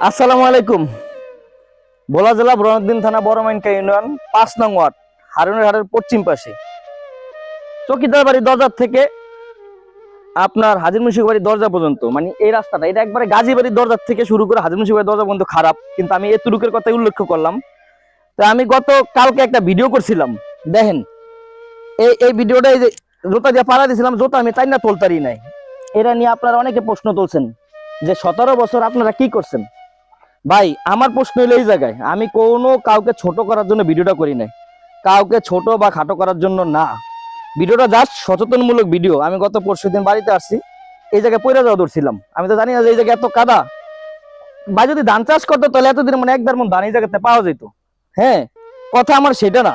আসসালামু আলাইকুম। ভোলা জেলা ব্রহ্মদিন থানা বড়মাইনকা ইউনিয়ন ৫ নং ওয়ার্ড হারুনের হাটের পশ্চিম পাশে চকিদার বাড়ির দরজা থেকে আপনার হাজির মুন্সি বাড়ির দরজা পর্যন্ত, মানে এই রাস্তাটা এটা একবারে গাজী বাড়ির দরজা থেকে শুরু করে হাজির মুন্সি বাড়ির দরজা পর্যন্ত খারাপ, কিন্তু আমি এতটুকুর কথা উল্লেখ করলাম। তো আমি গত কালকে একটা ভিডিও করছিলাম, দেখেন এই এই ভিডিওটা, এই যে জোতা দিয়ে পাড়া দিয়েছিলাম, জোতা আমি তাই না তোলতারি নাই। এটা নিয়ে আপনারা অনেকে প্রশ্ন তুলছেন যে ১৭ বছর আপনারা কি করছেন। ভাই আমার প্রশ্ন হলো এই জায়গায়, আমি কোনো কাউকে ছোট করার জন্য ভিডিওটা করি নাই, কাউকে ছোট বা খাটো করার জন্য না। ভিডিওটা জাস্ট সচেতনমূলক ভিডিও। আমি গত পরশুদিন বাড়িতে আসছি, এই জায়গায় পয়রা যাওয়া ধরছিলাম। আমি তো জানি না যে এই জায়গায় এত কাদা। ভাই যদি ধান চাষ করতো তাহলে এতদিন মানে একবার ধান এই জায়গাতে পাওয়া যেত। হ্যাঁ, কথা আমার সেটা না।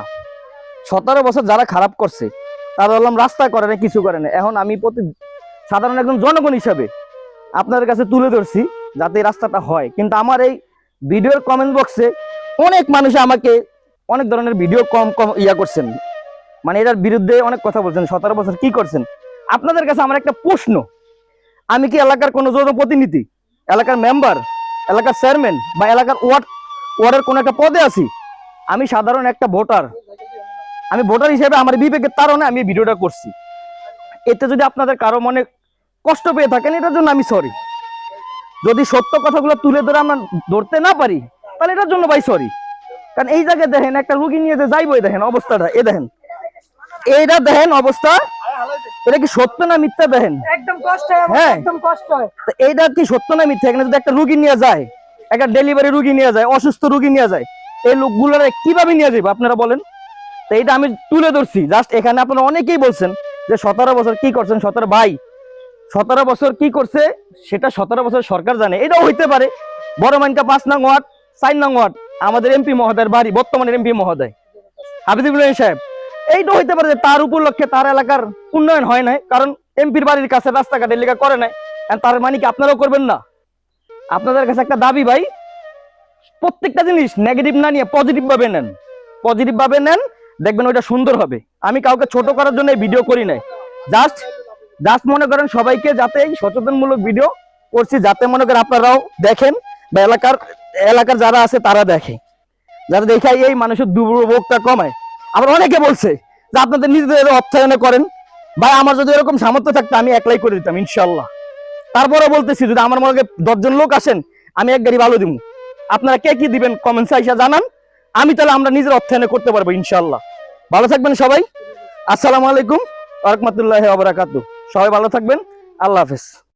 ১৭ বছর যারা খারাপ করছে তারা বললাম রাস্তা করে না, কিছু করে না। এখন আমি প্রতি সাধারণ একজন জনগণ হিসাবে আপনাদের কাছে তুলে ধরছি যাতে এই রাস্তাটা হয়। কিন্তু আমার এই ভিডিওর কমেন্ট বক্সে অনেক মানুষ আমাকে অনেক ধরনের ভিডিও কম কম করছেন, মানে এটার বিরুদ্ধে অনেক কথা বলছেন। ১৭ বছর কি করছেন? আপনাদের কাছে আমার একটা প্রশ্ন, আমি কি এলাকার কোনো জনপ্রতিনিধি, এলাকার মেম্বার, এলাকার চেয়ারম্যান বা এলাকার ওয়ার্ডের কোনো একটা পদে আছি? আমি সাধারণ একটা ভোটার। আমি ভোটার হিসেবে আমার বিবেকের তাড়নায় আমি ভিডিওটা করছি। এতে যদি আপনাদের কারো মনে কষ্ট পেয়ে থাকেন, এটার জন্য আমি সরি। যদি সত্য কথাগুলো তুলে ধরে আমরা ধরতে না পারি তাহলে এটার জন্য ভাই সরি। কারণ এই জায়গায় দেখেন একটা রুগী নিয়ে যে যাইবো, দেখেন অবস্থাটা, এ দেখেন, এইটা দেখেন অবস্থা। এটা কি সত্য না মিথ্যা? দেখেন একদম কষ্ট হয়, হ্যাঁ, একদম কষ্ট হয়। এইটা কি সত্য না মিথ্যা? এখানে যদি একটা রুগী নিয়ে যায়, একটা ডেলিভারি রুগী নিয়ে যায়, অসুস্থ রুগী নিয়ে যায়, এই লোকগুলোর কিভাবে নিয়ে যাবে আপনারা বলেন? তো এইটা আমি তুলে ধরছি জাস্ট। এখানে আপনারা অনেকেই বলছেন যে ১৭ বছর কি করছেন। ১৭ ভাই, ১৭ বছর কি করছে সেটা ১৭ বছর সরকার জানে। এটাও হইতে পারে বড়মাইনকা ৫ নং ওয়ার্ড ৪ নং ওয়ার্ড আমাদের এমপি মহোদয়ের বাড়ি, বর্তমানের এমপি মহোদয় হাফিজুল সাহেব। এইটা হইতে পারে যে তার উপলক্ষে তার এলাকার উন্নয়ন হয় নাই, কারণ এমপির বাড়ির কাছে রাস্তাঘাটের লেখা করে নাই। তার মানে কি আপনারাও করবেন না? আপনাদের কাছে একটা দাবি ভাই, প্রত্যেকটা জিনিস নেগেটিভ না নিয়ে পজিটিভ ভাবে নেন, পজিটিভ ভাবে নেন, দেখবেন ওইটা সুন্দর হবে। আমি কাউকে ছোট করার জন্য এই ভিডিও করি নাই, জাস্ট জাস্ট মনে করেন সবাইকে যাতে এই সচেতনমূলক ভিডিও করছি, যাতে মনে করেন আপনারাও দেখেন বা এলাকার যারা আছে তারা দেখে, যারা দেখে এই মানুষের দুর্ভোগটা কমায়। আবার অনেকে বলছে যে আপনাদের নিজেদের অর্থায়নে করেন। ভাই আমার যদি এরকম সামর্থ্য থাকতো আমি একলাই করে দিতাম ইনশাল্লাহ। তারপরে বলতেছি যদি আমার মনে ১০ জন লোক আসেন আমি এক গাড়ি ভালো দিব। আপনারা কে কি দিবেন কমেন্টসে আইসা জানান, আমি তাহলে আমরা নিজের অর্থায়নে করতে পারবো ইনশাল্লাহ। ভালো থাকবেন সবাই। আসসালামু আলাইকুম ওয়া রাহমাতুল্লাহি ওয়া বারাকাতুহু। সবাই ভালো থাকবেন। আল্লাহ হাফেজ।